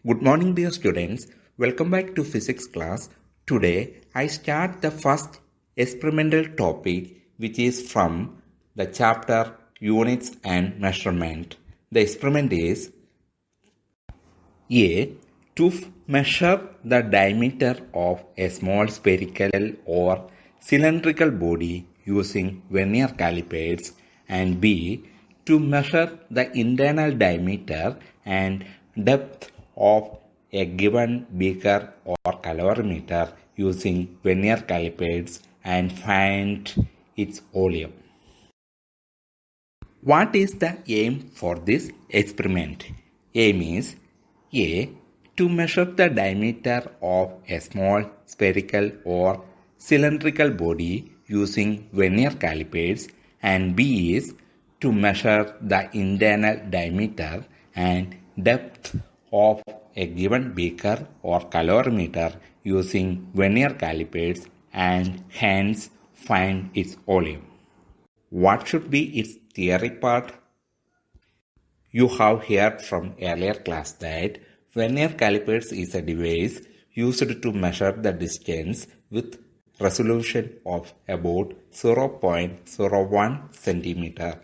Good morning, dear students. Welcome back to physics class. Today, I start the first experimental topic, which is from the chapter Units and Measurement. The experiment is A. To measure the diameter of a small spherical or cylindrical body using vernier calipers, and B. To measure the internal diameter and depth of a given beaker or calorimeter using vernier calipers and find its volume. What is the aim for this experiment? Aim is A. To measure the diameter of a small spherical or cylindrical body using vernier calipers, and B is to measure the internal diameter and depth of a given beaker or calorimeter using vernier calipers and hence find its volume. What should be its theory part? You have heard from earlier class that vernier calipers is a device used to measure the distance with resolution of about 0.01 centimeter.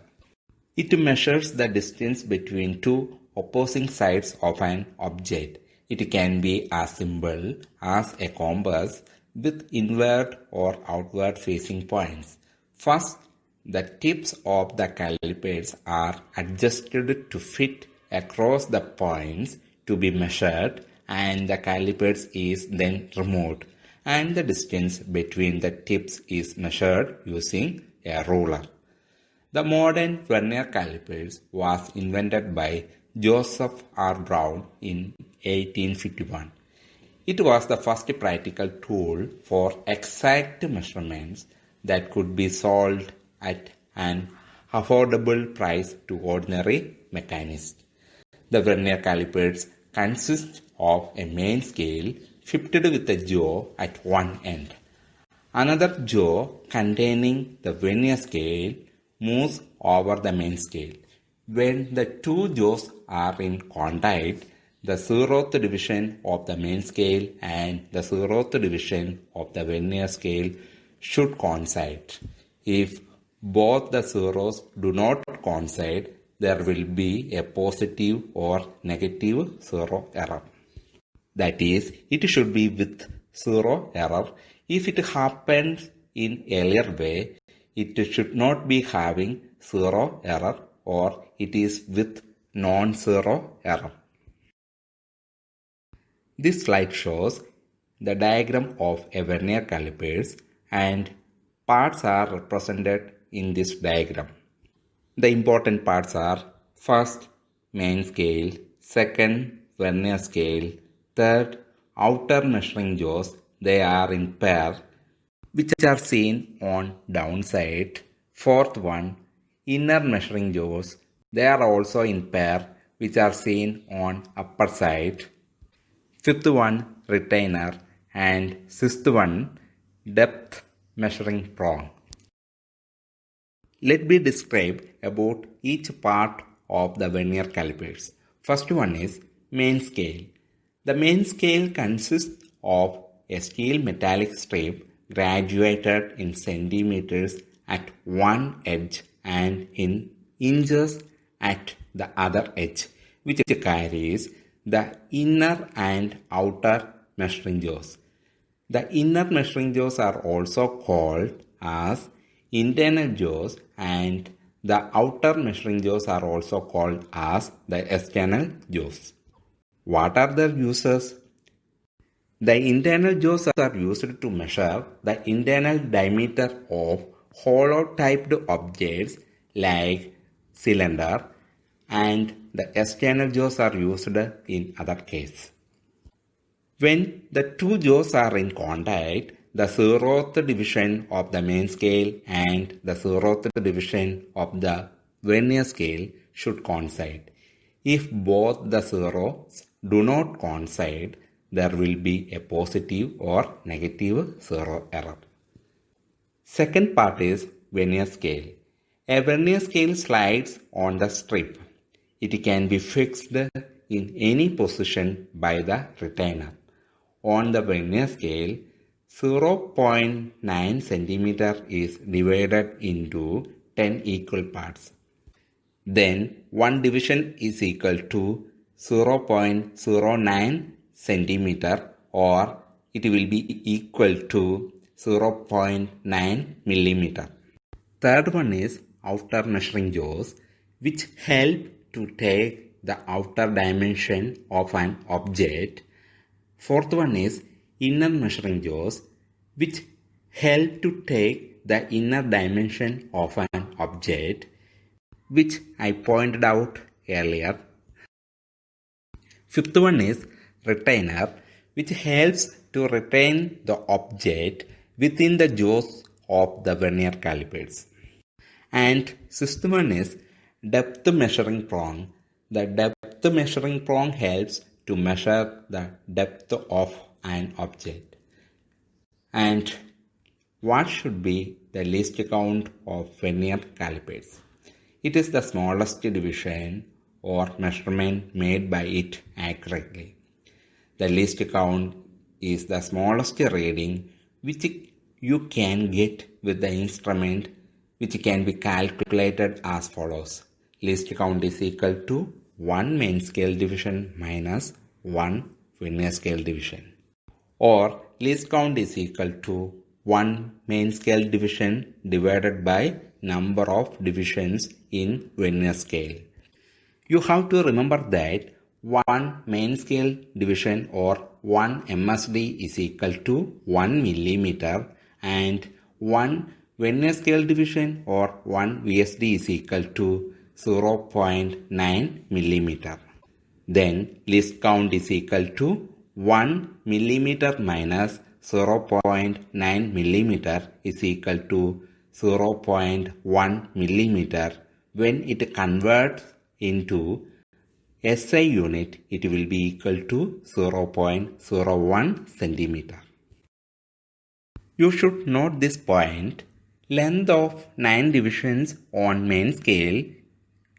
It measures the distance between two opposing sides of an object. It can be as simple as a compass with inward or outward facing points. First, the tips of the calipers are adjusted to fit across the points to be measured, and the calipers is then removed, and the distance between the tips is measured using a ruler. The modern vernier calipers was invented by Joseph R. Brown in 1851. It was the first practical tool for exact measurements that could be sold at an affordable price to ordinary mechanists. The vernier calipers consist of a main scale fitted with a jaw at one end. Another jaw containing the vernier scale moves over the main scale. When the two jaws are in contact, the zeroth division of the main scale and the zeroth division of the vernier scale should coincide. If both the zeros do not coincide, there will be a positive or negative zero error. That is, it should be with zero error. If it happens in earlier way, it should not be having zero error, or it is with non-zero error. This slide shows the diagram of a vernier calipers, and parts are represented in this diagram. The important parts are first, main scale, second, vernier scale, third, outer measuring jaws, they are in pair, which are seen on downside. Fourth one, inner measuring jaws, they are also in pair, which are seen on upper side. Fifth one, retainer, and sixth one, depth measuring prong. Let me describe about each part of the vernier calipers. First one is main scale. The main scale consists of a steel metallic strip graduated in centimeters at one edge and in inches at the other edge, which carries the inner and outer measuring jaws. The inner measuring jaws are also called as internal jaws, and the outer measuring jaws are also called as the external jaws. What are their uses? The internal jaws are used to measure the internal diameter of hollow-typed objects like cylinder, and the external jaws are used in other cases. When the two jaws are in contact, the zeroth division of the main scale and the zeroth division of the vernier scale should coincide. If both the zeros do not coincide, there will be a positive or negative zero error. Second part is vernier scale. A vernier scale slides on the strip. It can be fixed in any position by the retainer. On the vernier scale, 0.9 cm is divided into 10 equal parts. Then one division is equal to 0.09 centimeter, or it will be equal to 0.9 millimeter. Third one is outer measuring jaws, which help to take the outer dimension of an object. Fourth one is inner measuring jaws, which help to take the inner dimension of an object, which I pointed out earlier. Fifth one is retainer, which helps to retain the object within the jaws of the vernier calipers. And sixth one is depth measuring prong. The depth measuring prong helps to measure the depth of an object. And what should be the least count of vernier calipers? It is the smallest division or measurement made by it accurately. The least count is the smallest reading which you can get with the instrument, which can be calculated as follows. Least count is equal to 1 main scale division minus 1 vernier scale division. Or least count is equal to 1 main scale division divided by number of divisions in vernier scale. You have to remember that 1 main scale division or 1 MSD is equal to 1 millimeter, and 1 vernier scale division or 1 VSD is equal to 0.9 millimeter. Then least count is equal to 1 millimeter minus 0.9 millimeter is equal to 0.1 millimeter. When it converts into SI unit, it will be equal to 0.01 centimeter. You should note this point. Length of 9 divisions on main scale,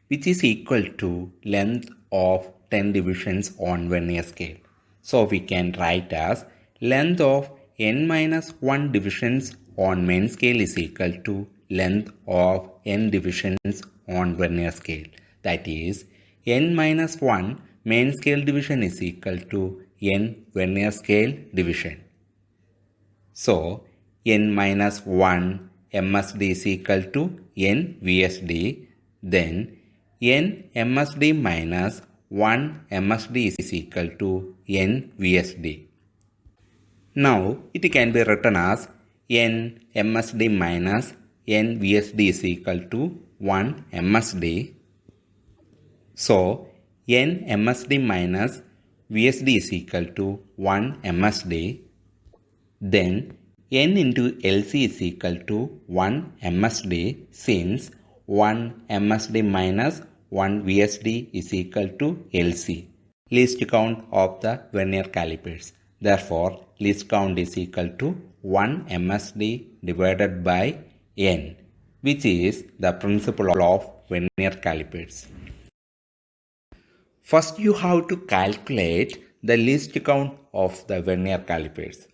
which is equal to length of 10 divisions on vernier scale. So we can write as length of n minus 1 divisions on main scale is equal to length of n divisions on vernier scale. That is, n minus 1 main scale division is equal to n vernier scale division. So, n minus 1 MSD is equal to n VSD. Then, n MSD minus 1 MSD is equal to n VSD. Now, it can be written as n MSD minus n VSD is equal to 1 MSD. So, n MSD minus VSD is equal to 1 MSD. Then, n into LC is equal to 1 MSD, since 1 MSD minus 1 VSD is equal to LC, least count of the vernier calipers. Therefore, least count is equal to 1 MSD divided by n, which is the principle of vernier calipers. First, you have to calculate the least count of the vernier calipers.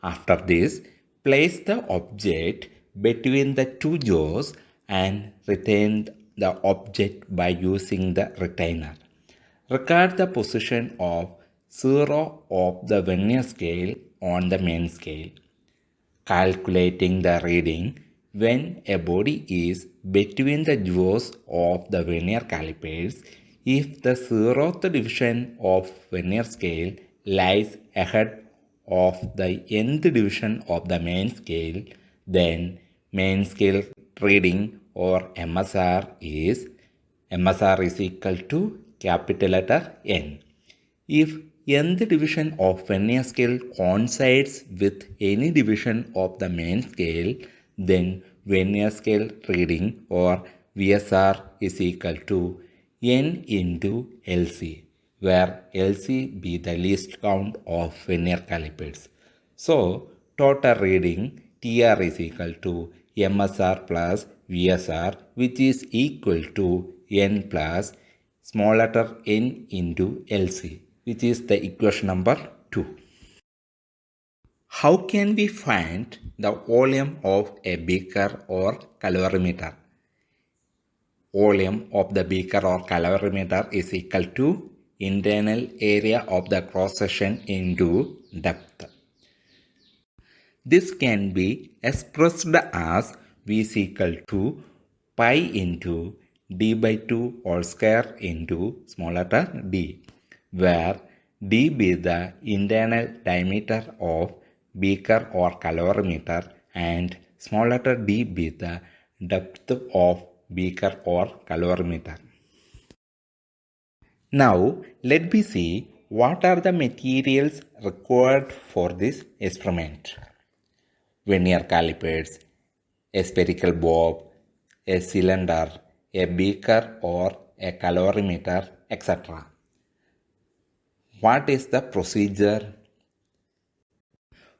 After this, place the object between the two jaws and retain the object by using the retainer. Record the position of 0 of the vernier scale on the main scale. Calculating the reading when a body is between the jaws of the vernier calipers, if the 0th division of vernier scale lies ahead of the nth division of the main scale, then main scale reading or MSR is equal to capital letter N. If nth division of vernier scale coincides with any division of the main scale, then vernier scale reading or VSR is equal to N into LC, where LC be the least count of vernier calipers. So, total reading TR is equal to MSR plus VSR, which is equal to N plus small letter n into LC, which is the equation number 2. How can we find the volume of a beaker or calorimeter? Volume of the beaker or calorimeter is equal to internal area of the cross section into depth. This can be expressed as V is equal to pi into d by 2 whole square into small letter d, where d be the internal diameter of beaker or calorimeter and small letter d be the depth of beaker or calorimeter. Now let me see what are the materials required for this experiment. Vernier calipers, a spherical bob, a cylinder, a beaker or a calorimeter, etc. What is the procedure?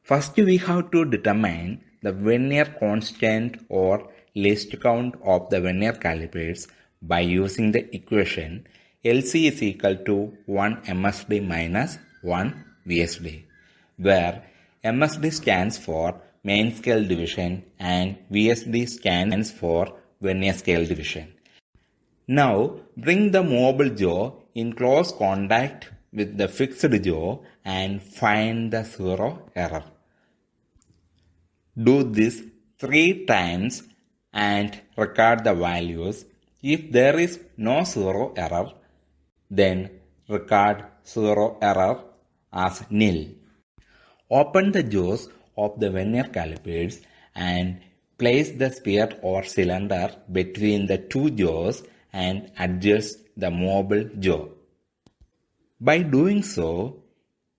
First, we have to determine the vernier constant or least count of the vernier calipers by using the equation LC is equal to 1 MSD minus 1 VSD, where MSD stands for main scale division and VSD stands for vernier scale division. Now bring the mobile jaw in close contact with the fixed jaw and find the zero error. Do this 3 times and record the values. If there is no zero error, then record zero error as nil. Open the jaws of the vernier calipers and place the sphere or cylinder between the two jaws and adjust the mobile jaw. By doing so,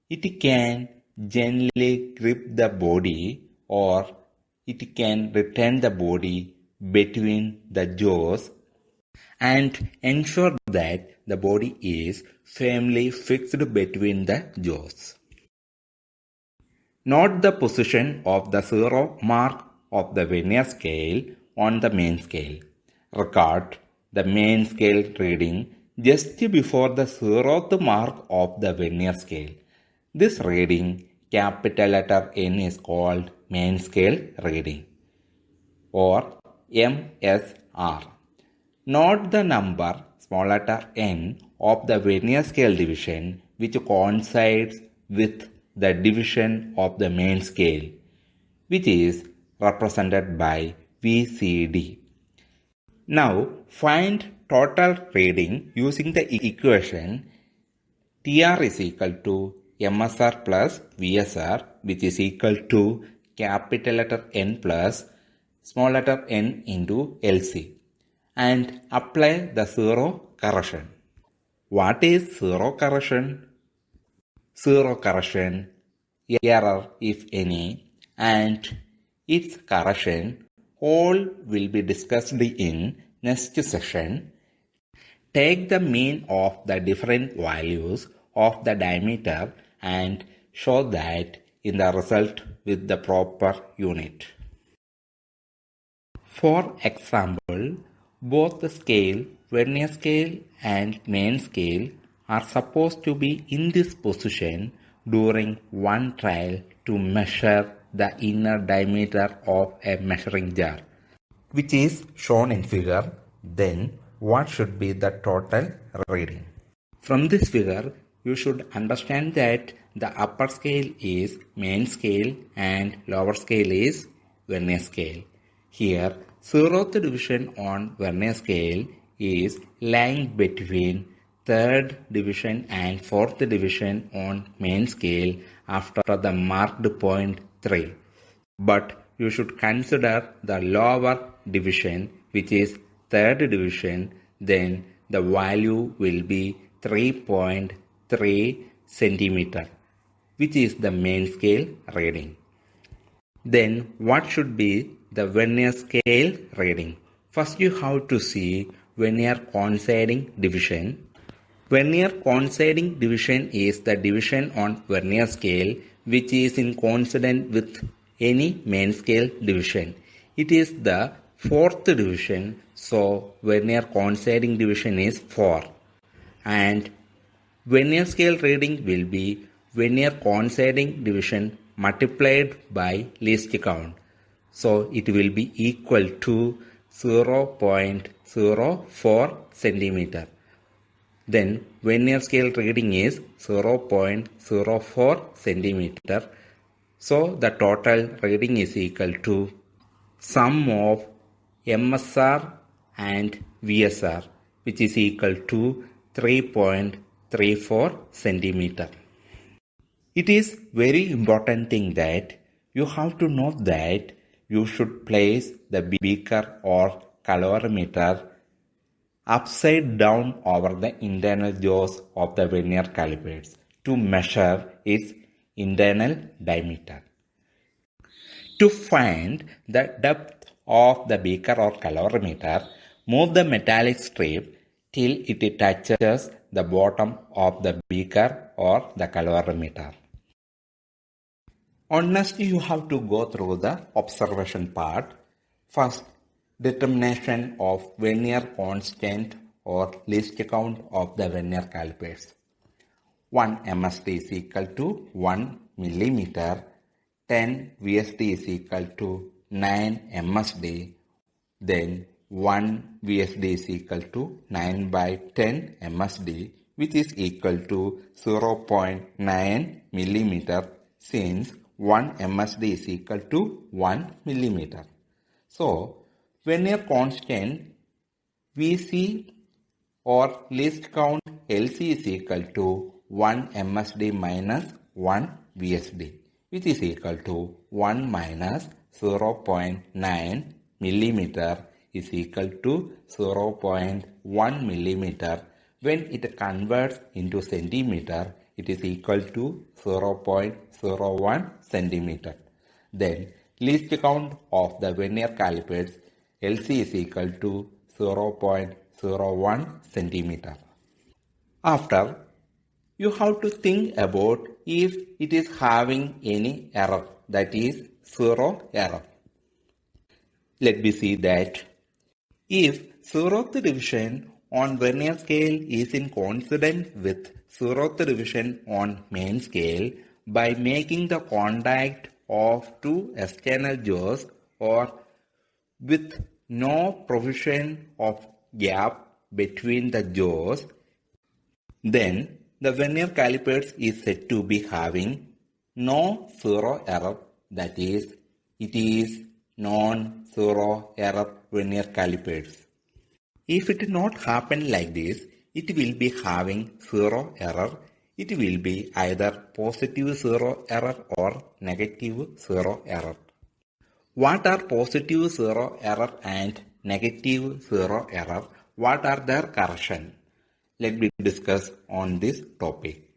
it can gently grip the body or it can retain the body between the jaws and ensure that the body is firmly fixed between the jaws. Note the position of the zero mark of the vernier scale on the main scale. Record the main scale reading just before the zeroth mark of the vernier scale. This reading, capital letter N, is called main scale reading or MSR. Note the number small letter n of the vernier scale division which coincides with the division of the main scale, which is represented by VCD. Now find total reading using the equation TR is equal to MSR plus VSR, which is equal to capital letter N plus small letter n into LC, and apply the zero correction. What is zero correction? Zero correction, error if any, and its correction all will be discussed in next session. Take the mean of the different values of the diameter and show that in the result with the proper unit. For example, both the scale, vernier scale and main scale are supposed to be in this position during one trial to measure the inner diameter of a measuring jar, which is shown in figure. Then what should be the total reading? From this figure, you should understand that the upper scale is main scale and lower scale is vernier scale. Here, zeroth division on vernier scale is lying between third division and fourth division on main scale after the marked point 3. But you should consider the lower division, which is third division, then the value will be 3.3 centimeter, which is the main scale reading. Then what should be the vernier scale reading? First you have to see vernier coinciding division. Vernier coinciding division is the division on vernier scale which is in coincident with any main scale division. It is the fourth division, so vernier coinciding division is 4. and vernier scale reading will be vernier coinciding division multiplied by least count. So it will be equal to 0.04 centimeter. Then vernier scale reading is 0.04 centimeter. So the total reading is equal to sum of MSR and VSR, which is equal to 3.34 centimeter. It is very important thing that you have to know that you should place the beaker or calorimeter upside down over the internal jaws of the vernier calipers to measure its internal diameter. To find the depth of the beaker or calorimeter, move the metallic strip till it touches the bottom of the beaker or the calorimeter. Honestly, you have to go through the observation part. First, determination of vernier constant or least count of the vernier calipers. 1 MSD is equal to 1 millimeter, 10 VSD is equal to 9 MSD, then 1 VSD is equal to 9 by 10 MSD, which is equal to 0.9 millimeter, since 1 MSD is equal to 1 millimeter. So, vernier constant VC or least count LC is equal to 1 MSD minus 1 VSD, which is equal to 1 minus 0.9 millimeter is equal to 0.1 millimeter. When it converts into centimeter, it is equal to 0.01 centimeter. Then least count of the vernier calipers LC is equal to 0.01 centimeter. After, you have to think about if it is having any error, that is zero error. Let me see that. If zeroth division on vernier scale is in coincidence with zeroth division on main scale, by making the contact of two external jaws or with no provision of gap between the jaws, then the vernier calipers is said to be having no zero error, that is, it is non-zero error vernier calipers. If it not happen like this, it will be having zero error. It will be either positive zero error or negative zero error. What are positive zero error and negative zero error? What are their correction? Let me discuss on this topic.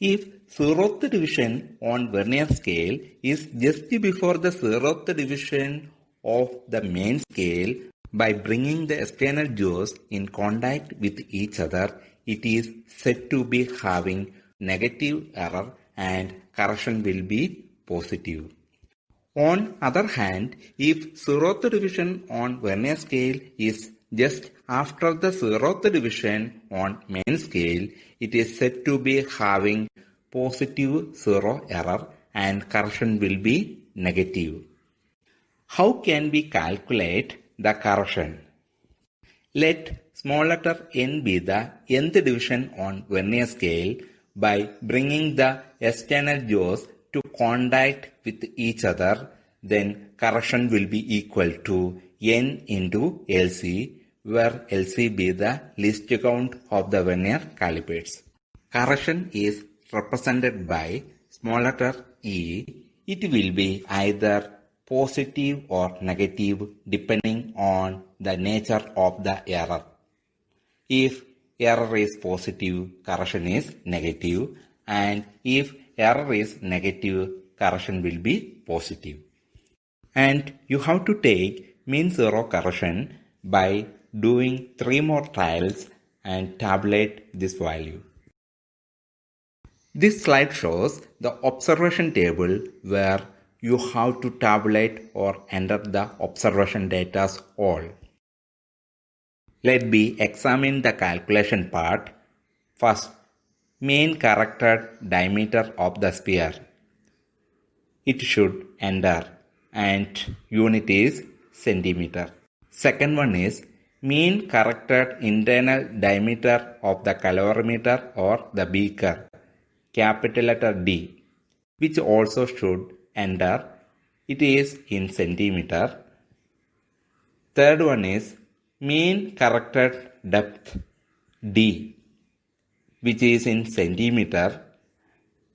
If zeroth division on vernier scale is just before the zeroth division of the main scale, by bringing the external jaws in contact with each other, it is said to be having negative error and correction will be positive. On other hand, if zeroth division on vernier scale is just after the zeroth division on main scale, it is said to be having positive zero error and correction will be negative. How can we calculate the correction? Let small letter n be the nth division on vernier scale. By bringing the external jaws to contact with each other, then correction will be equal to n into LC, where LC be the least count of the vernier calipers. Correction is represented by small letter e. It will be either positive or negative depending on the nature of the error. If error is positive, correction is negative, and if error is negative, correction will be positive. And you have to take mean zero correction by doing 3 more trials and tabulate this value. This slide shows the observation table where you have to tabulate or enter the observation data all. Let me examine the calculation part. First, mean corrected diameter of the sphere. It should enter and unit is centimeter. Second one is mean corrected internal diameter of the calorimeter or the beaker, capital letter D, which also should enter. It is in centimeter. Third one is mean corrected depth D, which is in centimeter.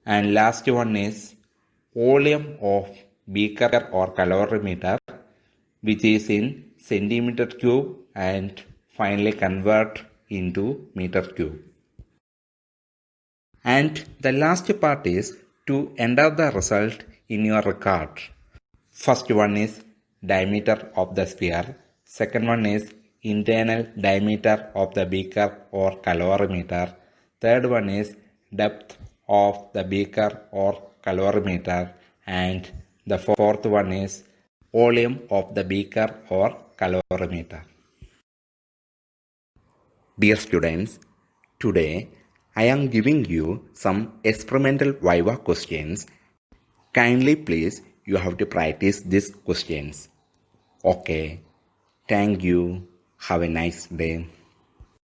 And last one is volume of beaker or calorimeter, which is in centimeter cube, and finally convert into meter cube. And the last part is to enter the result in your record. First one is diameter of the sphere. Second one is internal diameter of the beaker or calorimeter. Third one is depth of the beaker or calorimeter. And the fourth one is volume of the beaker or calorimeter. Dear students, today I am giving you some experimental Viva questions. Kindly please, you have to practice these questions. Okay, thank you. Have a nice day.